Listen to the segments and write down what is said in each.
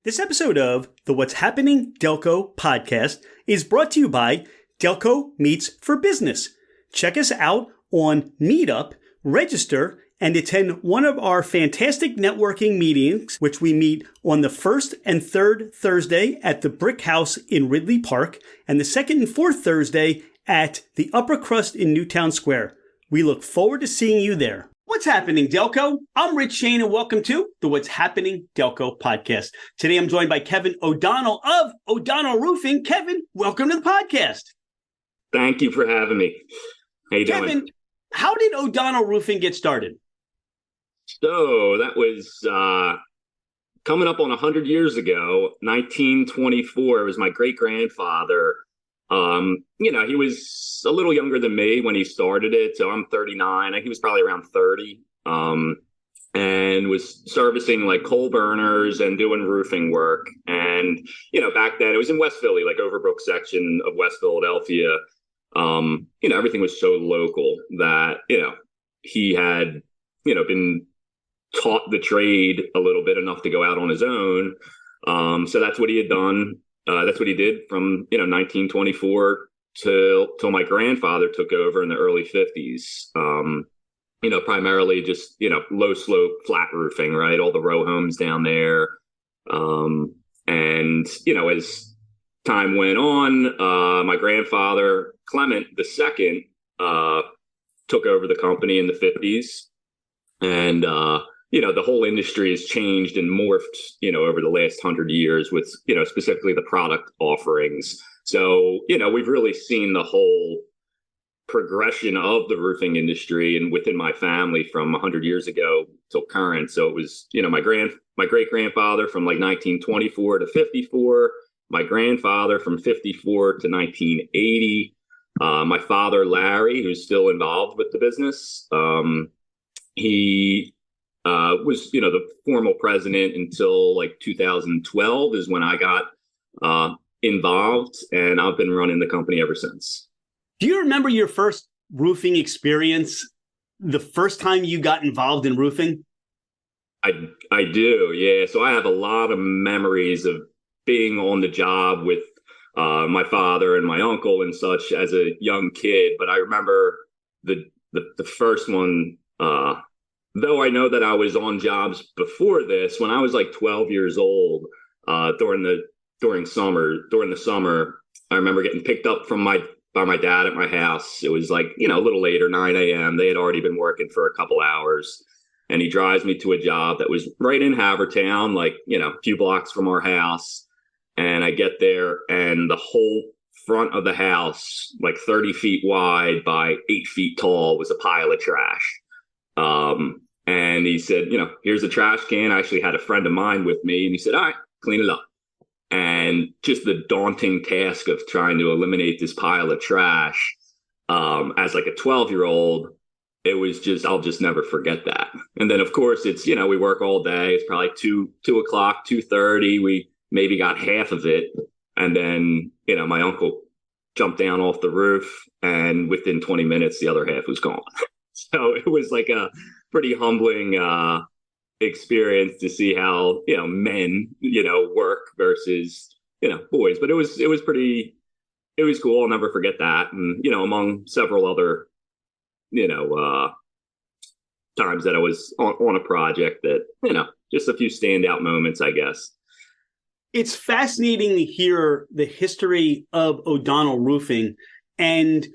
This episode of the What's Happening Delco podcast is brought to you by Delco Meets for Business. Check us out on Meetup, register, and attend one of our fantastic networking meetings, which we meet on the first and third Thursday at the Brick House in Ridley Park, and the second and fourth Thursday at the Upper Crust in Newtown Square. We look forward to seeing you there. What's happening, Delco? I'm Rich Shane, and welcome to the What's Happening Delco podcast. Today, I'm joined by Kevin O'Donnell of O'Donnell Roofing. Kevin, welcome to the podcast. Thank you for having me. How you doing? Kevin, how did O'Donnell Roofing get started? So that was coming up on 100 years ago, 1924. It was my great-grandfather. He was a little younger than me when he started it. So I'm 39. I think he was probably around 30. And was servicing like coal burners and doing roofing work. And, back then it was in West Philly, like Overbrook section of West Philadelphia. Everything was so local that, he had, been taught the trade a little bit enough to go out on his own. So that's what he had done. That's what he did from, 1924 till my grandfather took over in the early 50s. Primarily just, low slope, flat roofing, right? All the row homes down there. As time went on, my grandfather, Clement II, took over the company in the 50s. And, the whole industry has changed and morphed, over the last 100 years with, specifically the product offerings. So, we've really seen the whole progression of the roofing industry and within my family from 100 years ago till current. So it was, my great-grandfather from like 1924 to 54, my grandfather from 54 to 1980, my father, Larry, who's still involved with the business. He was, the formal president until like 2012 is when I got involved, and I've been running the company ever since. Do you remember your first roofing experience, the first time you got involved in roofing? I do, yeah. So I have a lot of memories of being on the job with my father and my uncle and such as a young kid. But I remember the first one, though I know that I was on jobs before this, when I was like 12 years old, during the summer, I remember getting picked up by my dad at my house. It was like, a little later, 9 a.m. They had already been working for a couple hours. And he drives me to a job that was right in Havertown, like, a few blocks from our house. And I get there and the whole front of the house, like 30 feet wide by 8 feet tall, was a pile of trash. And he said, here's a trash can. I actually had a friend of mine with me, and he said, all right, clean it up. And just the daunting task of trying to eliminate this pile of trash, as like a 12-year-old, it was just, I'll just never forget that. And then of course it's, we work all day. It's probably 2 o'clock, 2:30. We maybe got half of it. And then, my uncle jumped down off the roof, and within 20 minutes, the other half was gone. So it was like a pretty humbling, experience to see how men work versus boys. But it was cool. I'll never forget that. And among several other times that I was on a project that just a few standout moments, I guess. It's fascinating to hear the history of O'Donnell Roofing, and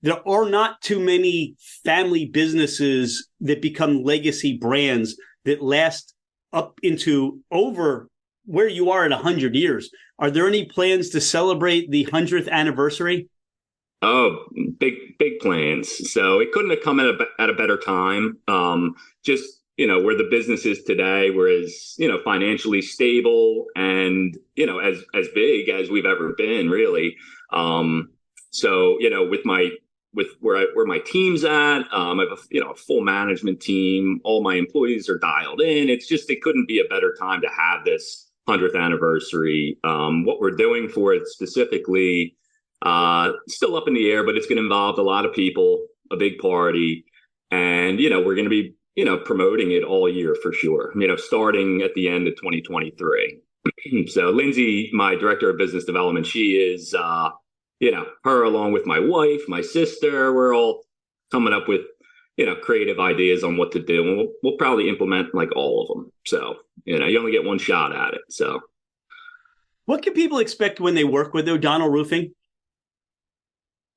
there are not too many family businesses that become legacy brands that last up into over where you are at 100 years. Are there any plans to celebrate the 100th anniversary? Oh, big plans. So it couldn't have come at a better time. Just, where the business is today, whereas, financially stable and, as big as we've ever been, really. So, with where my team's at, I have a full management team. All my employees are dialed in. It couldn't be a better time to have this 100th anniversary. What we're doing for it specifically, still up in the air, but it's going to involve a lot of people, a big party, and we're going to be promoting it all year for sure. Starting at the end of 2023. So Lindsay, my director of business development, she is, her along with my wife, my sister, we're all coming up with, creative ideas on what to do. And we'll probably implement like all of them. So, you only get one shot at it. So What can people expect when they work with O'Donnell Roofing?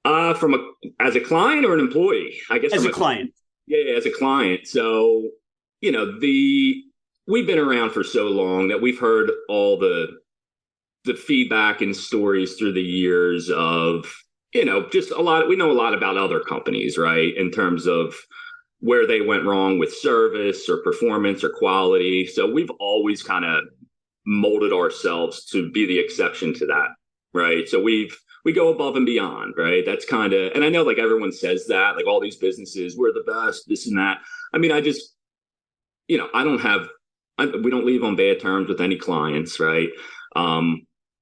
As a client or an employee, I guess. As a client. Yeah, as a client. So, we've been around for so long that we've heard all the feedback and stories through the years of, just we know a lot about other companies, right? In terms of where they went wrong with service or performance or quality. So we've always kind of molded ourselves to be the exception to that, right? So we go above and beyond, right? That's kind of, and I know like everyone says that, like all these businesses, we're the best, this and that. I mean, I just, we don't leave on bad terms with any clients, right?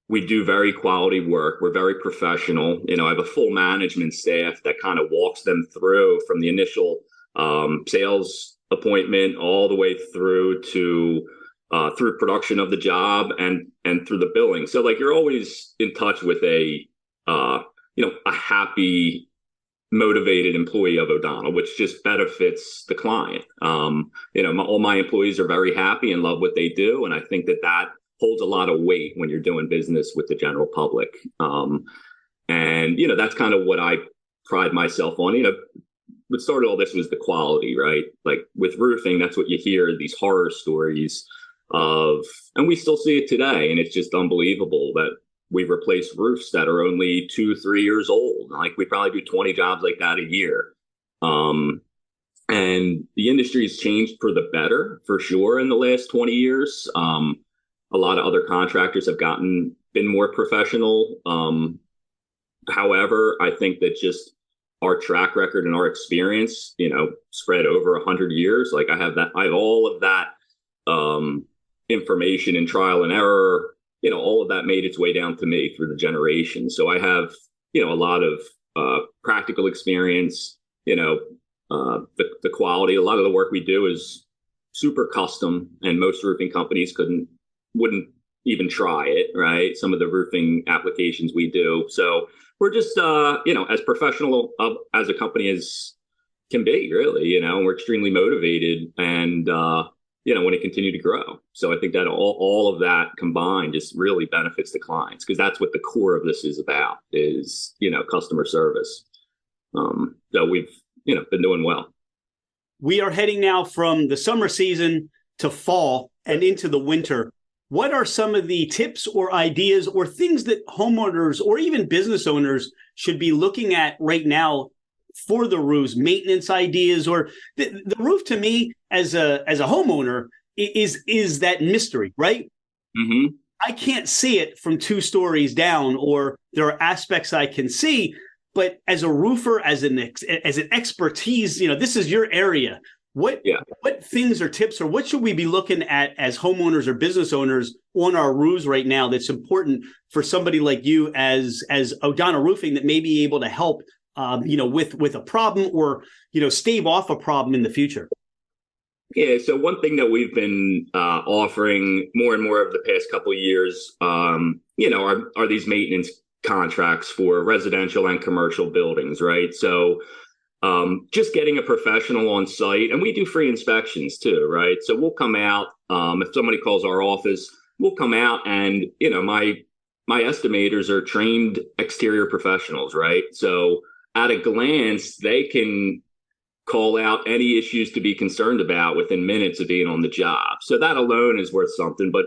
We do very quality work. We're very professional. I have a full management staff that kind of walks them through from the initial sales appointment all the way through to through production of the job and through the billing. So like you're always in touch with a happy, motivated employee of O'Donnell, which just benefits the client. All my employees are very happy and love what they do. And I think that holds a lot of weight when you're doing business with the general public. That's kind of what I pride myself on. What started all this was the quality, right? Like with roofing, that's what you hear, these horror stories of, and we still see it today. And it's just unbelievable that we've replaced roofs that are only 2-3 years old. Like we probably do 20 jobs like that a year. And the industry has changed for the better, for sure, in the last 20 years. A lot of other contractors have been more professional. However, I think that just our track record and our experience, spread over 100 years. Like I have all of that information and trial and error, all of that made its way down to me through the generations. So I have, a lot of practical experience, the quality. A lot of the work we do is super custom, and most roofing companies wouldn't even try it, right? Some of the roofing applications we do. So we're just, as professional as a company as can be, really, we're extremely motivated and, want to continue to grow. So I think that all of that combined just really benefits the clients, because that's what the core of this is about, is, customer service. So we've, been doing well. We are heading now from the summer season to fall and into the winter. What are some of the tips or ideas or things that homeowners or even business owners should be looking at right now for the roofs, maintenance ideas? Or the roof, to me, as a homeowner, is that mystery, right? Mm-hmm. I can't see it from 2 stories down, or there are aspects I can see. But as a roofer, as an expertise, this is your area. What things or tips, or what should we be looking at as homeowners or business owners on our roofs right now that's important for somebody like you as O'Donnell Roofing that may be able to help, with a problem or, stave off a problem in the future? Yeah. So one thing that we've been offering more and more over the past couple of years, are these maintenance contracts for residential and commercial buildings, right? So just getting a professional on site, and we do free inspections too, right? So we'll come out, if somebody calls our office, we'll come out, and my estimators are trained exterior professionals, right? So at a glance, they can call out any issues to be concerned about within minutes of being on the job. So that alone is worth something. But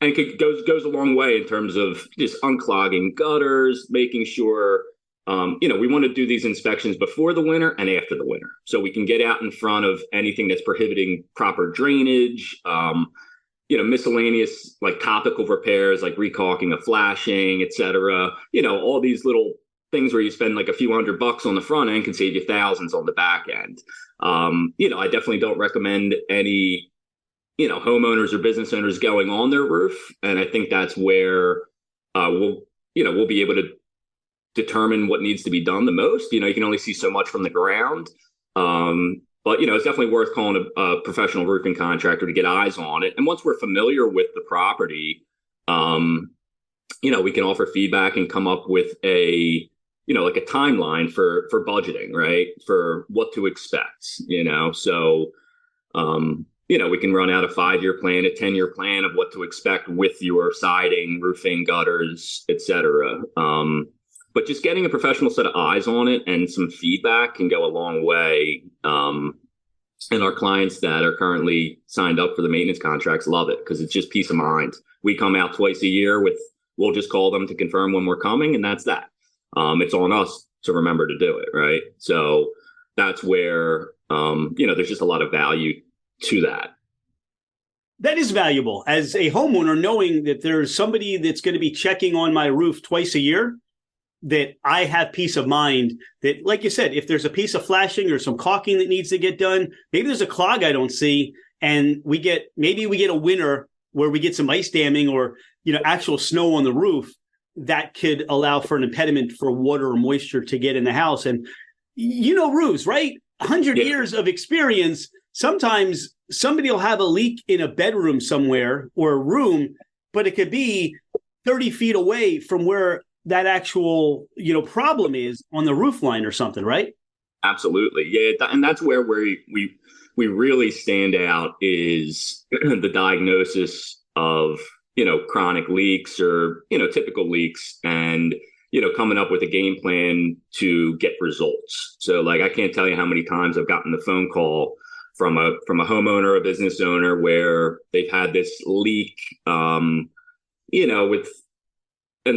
and it goes a long way in terms of just unclogging gutters, making sure. We want to do these inspections before the winter and after the winter, so we can get out in front of anything that's prohibiting proper drainage, miscellaneous like topical repairs, like recaulking of flashing, et cetera. All these little things where you spend like a few $100 on the front end can save you thousands on the back end. I definitely don't recommend any, homeowners or business owners going on their roof. And I think that's where we'll be able to determine what needs to be done the most. You can only see so much from the ground. But, it's definitely worth calling a professional roofing contractor to get eyes on it. And once we're familiar with the property, we can offer feedback and come up with like a timeline for budgeting, right? For what to expect, So, we can run out a 5-year plan, a 10-year plan of what to expect with your siding, roofing, gutters, etc. But just getting a professional set of eyes on it and some feedback can go a long way. And our clients that are currently signed up for the maintenance contracts love it because it's just peace of mind. We come out twice a year we'll just call them to confirm when we're coming, and that's that. It's on us to remember to do it, right? So that's where, there's just a lot of value to that. That is valuable as a homeowner, knowing that there's somebody that's going to be checking on my roof twice a year, that I have peace of mind that, like you said, if there's a piece of flashing or some caulking that needs to get done, maybe there's a clog I don't see, and maybe we get a winter where we get some ice damming or, actual snow on the roof that could allow for an impediment for water or moisture to get in the house. And roofs, right? 100 years of experience. Sometimes somebody will have a leak in a bedroom somewhere or a room, but it could be 30 feet away from where that actual, problem is on the roof line or something, right? Absolutely. Yeah. And that's where we really stand out is the diagnosis of, chronic leaks or, typical leaks and, coming up with a game plan to get results. So like, I can't tell you how many times I've gotten the phone call from a homeowner, a business owner, where they've had this leak, and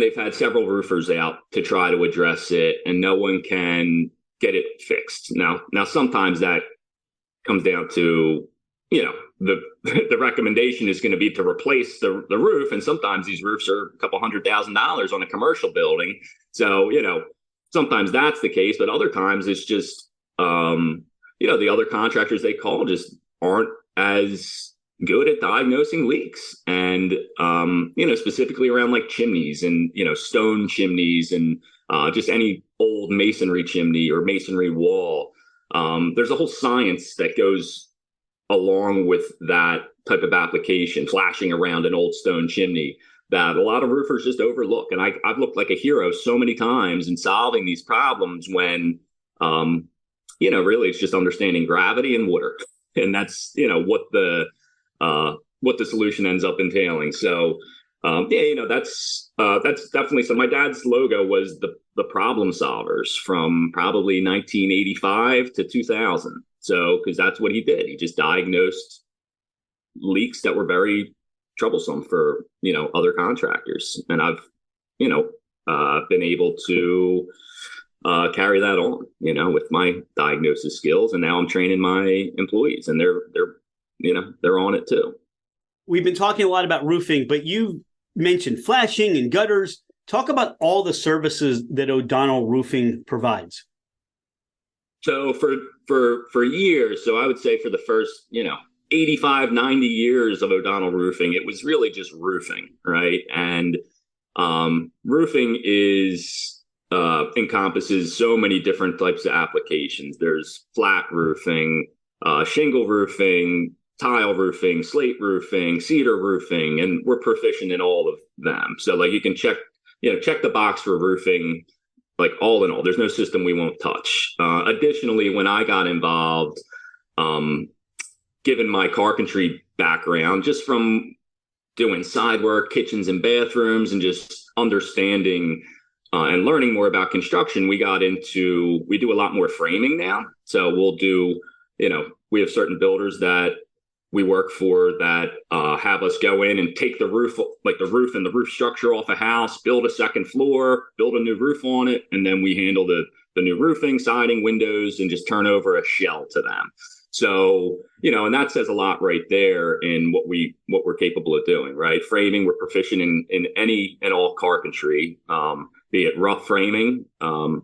they've had several roofers out to try to address it, and no one can get it fixed. Now sometimes that comes down to, the recommendation is going to be to replace the roof. And sometimes these roofs are a couple $100,000 on a commercial building. So, sometimes that's the case, but other times it's just, the other contractors they call just aren't as good at diagnosing leaks. And, specifically around like chimneys and, stone chimneys and just any old masonry chimney or masonry wall. There's a whole science that goes along with that type of application, flashing around an old stone chimney, that a lot of roofers just overlook. And I've looked like a hero so many times in solving these problems when, really it's just understanding gravity and water. And that's, what the solution ends up entailing. So, that's definitely, so my dad's logo was the problem solvers from probably 1985 to 2000. So, because that's what he did. He just diagnosed leaks that were very troublesome for, other contractors. And I've, been able to carry that on, with my diagnosis skills. And now I'm training my employees and they're on it too. We've been talking a lot about roofing, but you mentioned flashing and gutters. Talk about all the services that O'Donnell Roofing provides. So for years, so I would say for the first, 85, 90 years of O'Donnell Roofing, it was really just roofing, right? And roofing encompasses so many different types of applications. There's flat roofing, shingle roofing, tile roofing, slate roofing, cedar roofing, and we're proficient in all of them. So like you can check the box for roofing. Like all in all, there's no system we won't touch. Additionally, when I got involved, given my carpentry background, just from doing side work, kitchens and bathrooms, and just understanding and learning more about construction, we do a lot more framing now. So we'll do, we have certain builders that we work for that have us go in and take the roof, like the roof and the roof structure off a house, build a second floor, build a new roof on it, and then we handle the new roofing, siding, windows, and just turn over a shell to them. So, and that says a lot right there in what we're capable of doing, right? Framing, we're proficient in any and all carpentry, be it rough framing,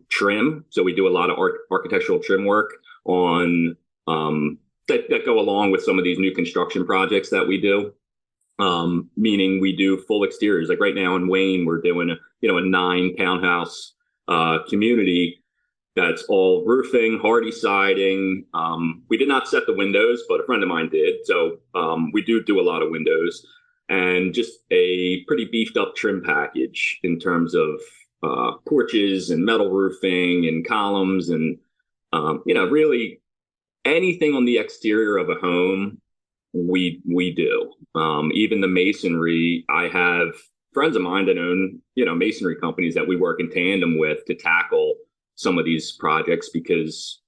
trim. So we do a lot of architectural trim work on that go along with some of these new construction projects that we do, meaning we do full exteriors. Like right now in Wayne, we're doing a 9 townhouse community, That's all roofing, hardy siding. We did not set the windows, but a friend of mine did. So we do a lot of windows, and just a pretty beefed up trim package in terms of porches and metal roofing and columns and, really anything on the exterior of a home, we do. Even the masonry, I have friends of mine that own, masonry companies that we work in tandem with to tackle some of these projects because,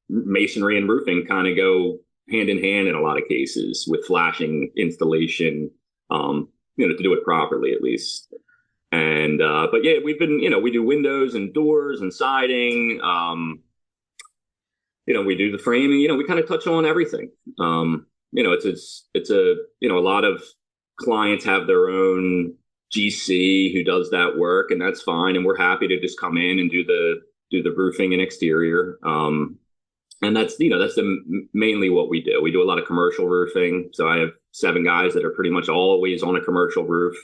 masonry and roofing kind of go hand in hand in a lot of cases with flashing installation, to do it properly at least. And, but yeah, we've been, we do windows and doors and siding, we do the framing, we kind of touch on everything. It's a lot of clients have their own GC who does that work, and that's fine. And we're happy to just come in and do the roofing and exterior. And that's mainly what we do. We do a lot of commercial roofing. So I have 7 guys that are pretty much always on a commercial roof.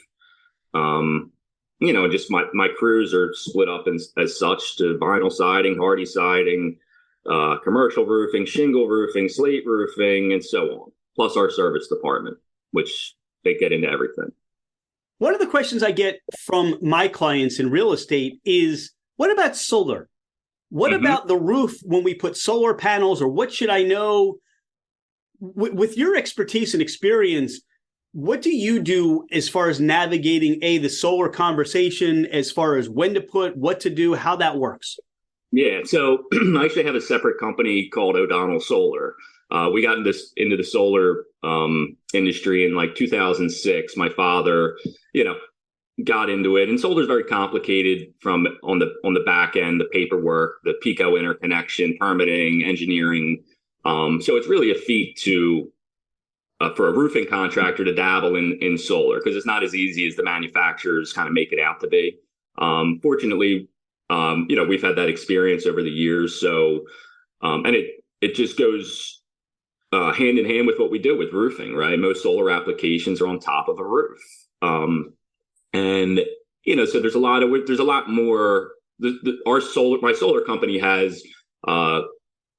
Just my crews are split up as such to vinyl siding, hardy siding, commercial roofing, shingle roofing, slate roofing, and so on. Plus our service department, which they get into everything. One of the questions I get from my clients in real estate is, what about solar? What about the roof when we put solar panels, or what should I know? With your expertise and experience, what do you do as far as navigating the solar conversation, as far as when to put, what to do, how that works? Yeah, so I actually have a separate company called O'Donnell Solar. We got into the solar industry in like 2006. My father, got into it, and solar is very complicated from on the back end, the paperwork, the PICO interconnection, permitting, engineering. So it's really a feat for a roofing contractor to dabble in solar, because it's not as easy as the manufacturers kind of make it out to be. Fortunately, we've had that experience over the years. So, and it just goes hand in hand with what we do with roofing, right? Most solar applications are on top of a roof. So there's a lot more. My solar company has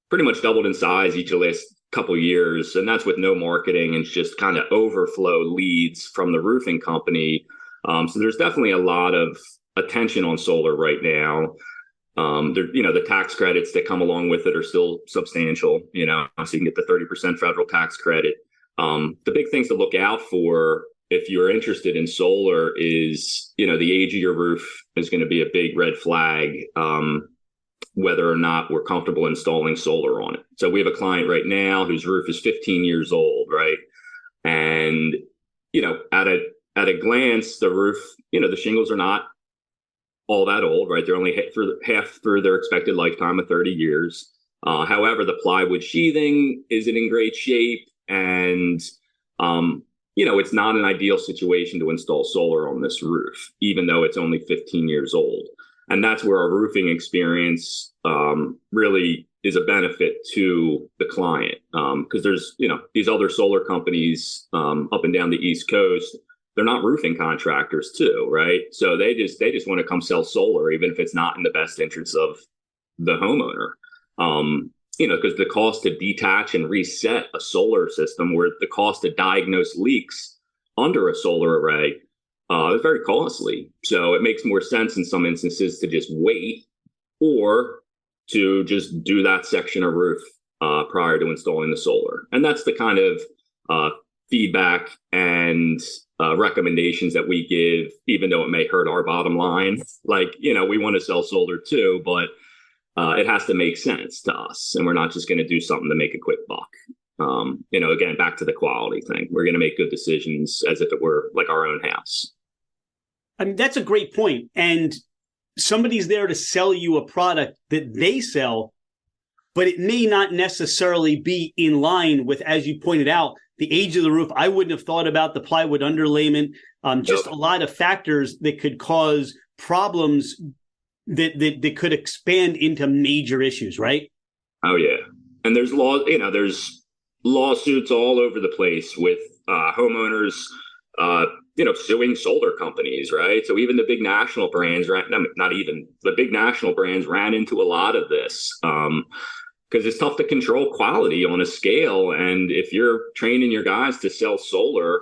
pretty much doubled in size each of the last couple of years, and that's with no marketing, and it's just kind of overflow leads from the roofing company. So there's definitely a lot of attention on solar right now. The tax credits that come along with it are still substantial, so you can get the 30% federal tax credit. The big things to look out for if you're interested in solar is, the age of your roof is going to be a big red flag, whether or not we're comfortable installing solar on it. So we have a client right now whose roof is 15 years old, right? And, at a glance, the roof, the shingles are not all that old, right? They're only half through their expected lifetime of 30 years. However, the plywood sheathing isn't in great shape, and it's not an ideal situation to install solar on this roof, even though it's only 15 years old. And that's where our roofing experience really is a benefit to the client, because there's these other solar companies up and down the East Coast. They're not roofing contractors too, right? So they just want to come sell solar, even if it's not in the best interest of the homeowner. Because the cost to detach and reset a solar system, where the cost to diagnose leaks under a solar array is very costly. So it makes more sense in some instances to just wait, or to just do that section of roof prior to installing the solar. And that's the kind of feedback and recommendations that we give, even though it may hurt our bottom line. Like, we want to sell solar too, but it has to make sense to us, and we're not just going to do something to make a quick buck. Again, back to the quality thing. We're going to make good decisions as if it were like our own house. I mean, that's a great point. And somebody's there to sell you a product that they sell, but it may not necessarily be in line with, as you pointed out, the age of the roof. I wouldn't have thought about the plywood underlayment. Just a lot of factors that could cause problems that could expand into major issues, right? Oh yeah, and there's there's lawsuits all over the place with homeowners suing solar companies, right? So even the big national brands, not even the big national brands, ran into a lot of this because it's tough to control quality on a scale. And if you're training your guys to sell solar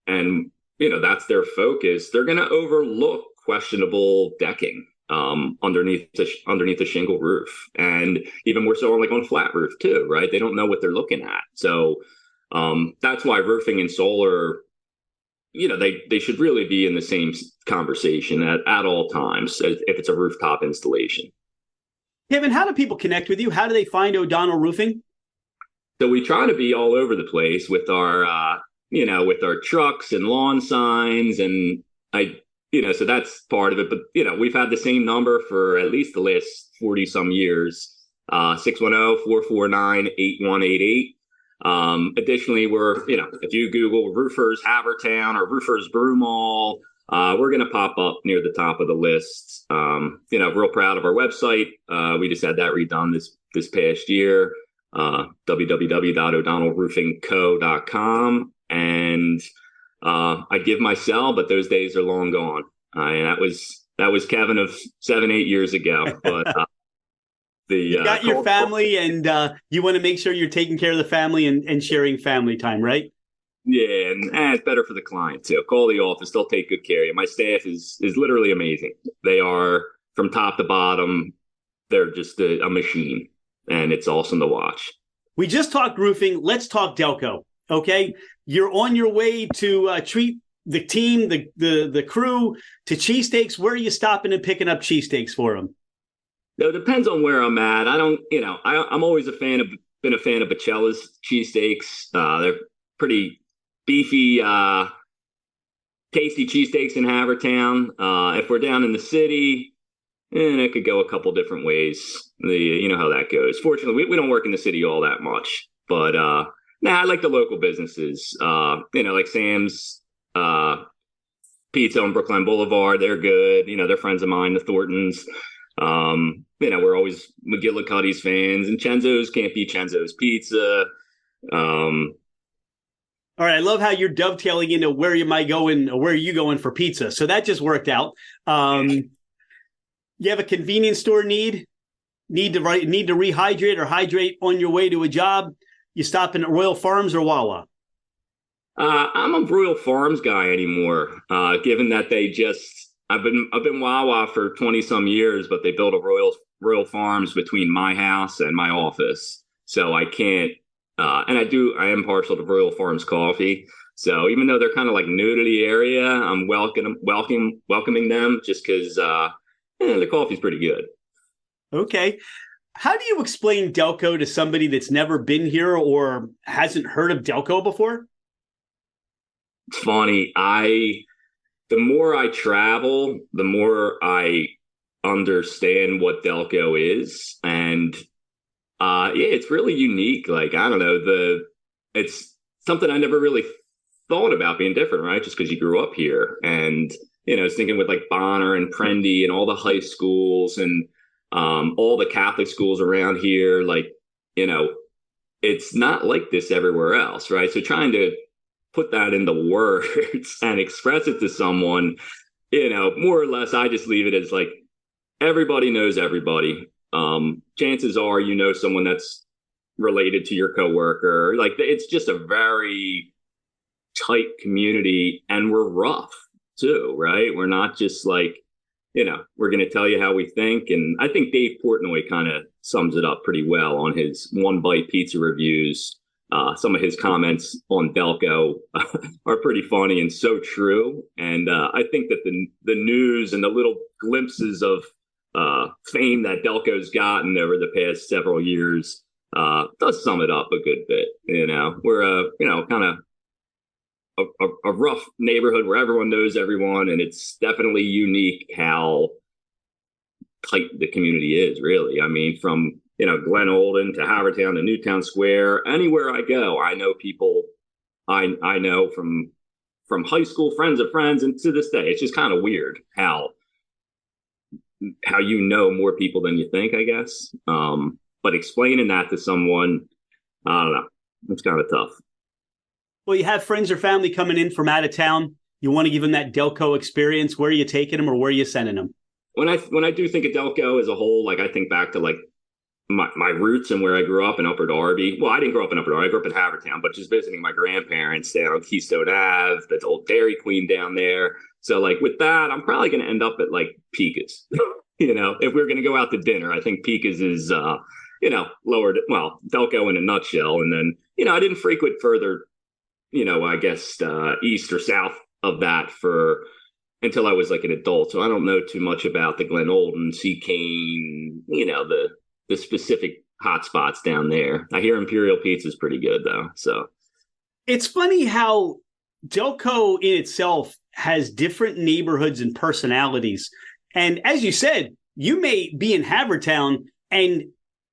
and, that's their focus, they're going to overlook questionable decking underneath the shingle roof, and even more so on a flat roof too, right? They don't know what they're looking at. So that's why roofing and solar, they should really be in the same conversation at all times if it's a rooftop installation. Kevin, how do people connect with you? How do they find O'Donnell Roofing? So we try to be all over the place with our, with our trucks and lawn signs, and so that's part of it. But, we've had the same number for at least the last 40 some years, 610-449-8188. Additionally, if you Google Roofers Havertown or Roofers Broomall, we're going to pop up near the top of the list. Real proud of our website. We just had that redone this past year, www.o'donnellroofingco.com. And I give my cell, but those days are long gone. And that was Kevin of 7-8 years ago. But you got your family, and you want to make sure you're taking care of the family and sharing family time, right? Yeah, and it's better for the client too. Call the office; they'll take good care of you. My staff is literally amazing. They are from top to bottom. They're just a machine, and it's awesome to watch. We just talked roofing. Let's talk Delco. Okay, you're on your way to treat the team, the crew to cheesesteaks. Where are you stopping and picking up cheesesteaks for them? No, it depends on where I'm at. I don't, I'm always been a fan of Bacella's cheesesteaks. They're pretty beefy, tasty cheesesteaks in Havertown. If we're down in the city, it could go a couple different ways. You know how that goes. Fortunately, we don't work in the city all that much, but I like the local businesses. Like Sam's Pizza on Brookline Boulevard. They're good. They're friends of mine, the Thorntons. We're always McGillicuddy's fans, and Chenzo's can't beat Chenzo's Pizza. All right, I love how you're dovetailing into where you might go and where are you going for pizza. So that just worked out. You have a convenience store need to rehydrate or hydrate on your way to a job. You stop in at Royal Farms or Wawa? I'm a Royal Farms guy anymore, given that I've been Wawa for 20 some years, but they built a Royal Farms between my house and my office. So I can't, and I am partial to Royal Farms coffee. So even though they're kind of like new to the area, I'm welcoming them just because the coffee's pretty good. Okay. How do you explain Delco to somebody that's never been here or hasn't heard of Delco before? It's funny. The more I travel, the more I understand what Delco is. And it's really unique. Like, I don't know, it's something I never really thought about being different, right? Just because you grew up here. And, I was thinking with like Bonner and Prendy and all the high schools and all the Catholic schools around here, like, it's not like this everywhere else, right? So trying to put that into words and express it to someone, more or less, I just leave it as like, everybody knows everybody. Chances are, someone that's related to your coworker. Like, it's just a very tight community, and we're rough too, right? We're not just like, we're going to tell you how we think. And I think Dave Portnoy kind of sums it up pretty well on his One Bite Pizza reviews. Some of his comments on Delco are pretty funny and so true. And I think that the news and the little glimpses of fame that Delco's gotten over the past several years does sum it up a good bit. We're kind of a rough neighborhood where everyone knows everyone, and it's definitely unique how tight the community is, really. I mean, from Glen Olden to Havertown to Newtown Square, anywhere I go, I know people I know from high school, friends of friends, and to this day, it's just kind of weird how more people than you think, I guess. But explaining that to someone, I don't know, it's kind of tough. Well, you have friends or family coming in from out of town. You want to give them that Delco experience. Where are you taking them or where are you sending them? When I do think of Delco as a whole, like I think back to like my roots and where I grew up in Upper Darby. Well, I didn't grow up in Upper Darby. I grew up in Havertown, but just visiting my grandparents down on Keystone Ave, the old Dairy Queen down there. So like with that, I'm probably going to end up at like Pika's. If we're going to go out to dinner, I think Pika's is, lower, well, Delco in a nutshell. And then, I didn't frequent further, I guess east or south of that until I was like an adult. So I don't know too much about the Glen Olden, Sea Cane, the specific hot spots down there. I hear Imperial Pizza is pretty good though. So it's funny how Delco in itself has different neighborhoods and personalities. And as you said, you may be in Havertown and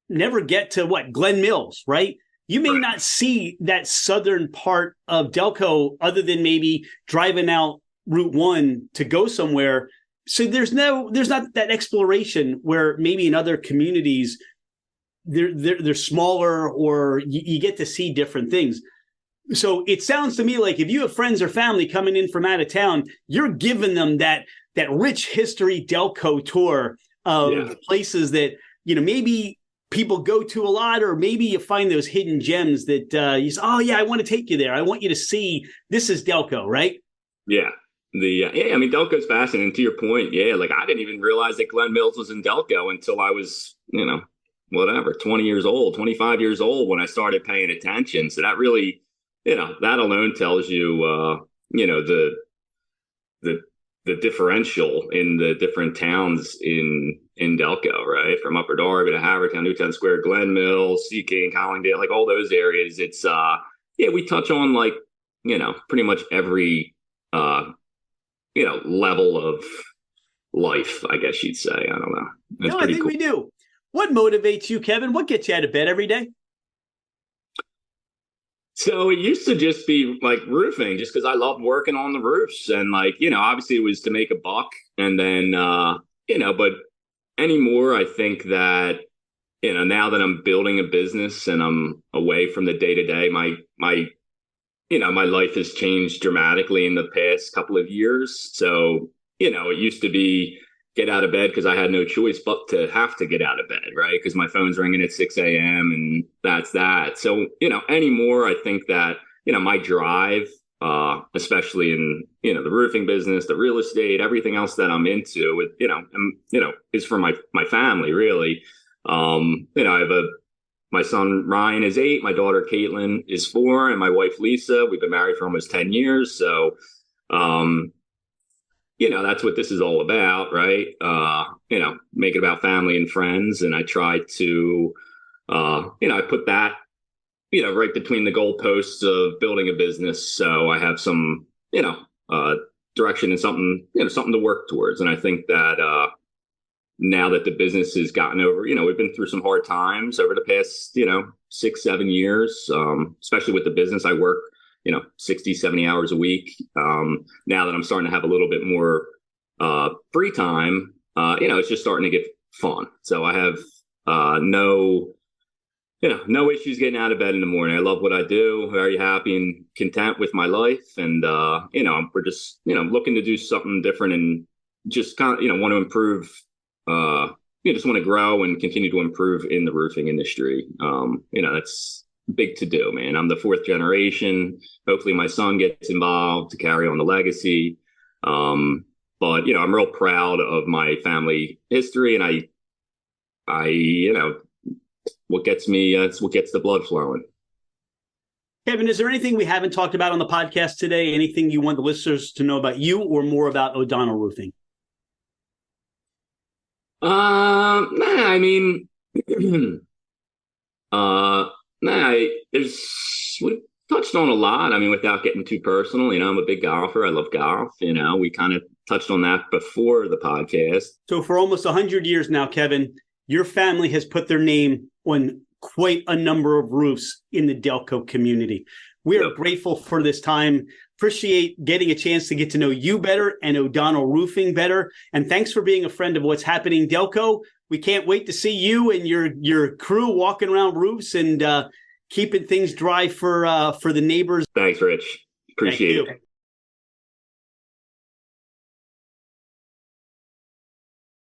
never get to Glen Mills, right? You may not see that southern part of Delco other than maybe driving out Route 1 to go somewhere. So there's not that exploration where maybe in other communities they're smaller or you get to see different things. So it sounds to me like if you have friends or family coming in from out of town, you're giving them that rich history Delco tour of places that, maybe people go to a lot, or maybe you find those hidden gems that you say, oh yeah, I want to take you there. I want you to see this is Delco, right? Yeah. I mean, Delco's fascinating to your point. Yeah. Like I didn't even realize that Glen Mills was in Delco until I was, 20 years old, 25 years old when I started paying attention. So that really, that alone tells you, the differential in the different towns in Delco, right? From Upper Darby to Havertown, Newtown Square, Glen Mills, Sea Cane, Collingdale, like all those areas. It's, we touch on like, pretty much every, level of life, I guess you'd say. I don't know. That's I think cool. We do. What motivates you, Kevin? What gets you out of bed every day? So it used to just be like roofing, just because I loved working on the roofs. And like, obviously it was to make a buck. And then, but anymore, I think that, now that I'm building a business and I'm away from the day to day, my life has changed dramatically in the past couple of years. So, it used to be get out of bed because I had no choice but to have to get out of bed, right? Because my phone's ringing at 6 a.m. and that's that. So, anymore, I think that, my drive, especially in, the roofing business, the real estate, everything else that I'm into, is for my family, really. I have my son, Ryan, is 8. My daughter, Caitlin, is 4. And my wife, Lisa, we've been married for almost 10 years. So, that's what this is all about, right? Make it about family and friends. And I try to, I put that, right between the goalposts of building a business. So I have some, direction and something to work towards. And I think that, now that the business has gotten over, we've been through some hard times over the past, 6-7 years, especially with the business. I work, 60, 70 hours a week. Now that I'm starting to have a little bit more free time, it's just starting to get fun. So I have no issues getting out of bed in the morning. I love what I do, very happy and content with my life. And, we're just, looking to do something different and just kind of, want to improve, just want to grow and continue to improve in the roofing industry. That's big to do, man. I'm the 4th generation. Hopefully my son gets involved to carry on the legacy. But, I'm real proud of my family history, and what gets me, it's what gets the blood flowing. Kevin, is there anything we haven't talked about on the podcast today? Anything you want the listeners to know about you or more about O'Donnell Roofing? I mean, we touched on a lot. I mean, without getting too personal, I'm a big golfer. I love golf. We kind of touched on that before the podcast. So for almost 100 years now, Kevin, your family has put their name on quite a number of roofs in the Delco community. We are grateful for this time. Appreciate getting a chance to get to know you better and O'Donnell Roofing better. And thanks for being a friend of What's Happening Delco. We can't wait to see you and your crew walking around roofs and keeping things dry for the neighbors. Thanks, Rich. Appreciate it.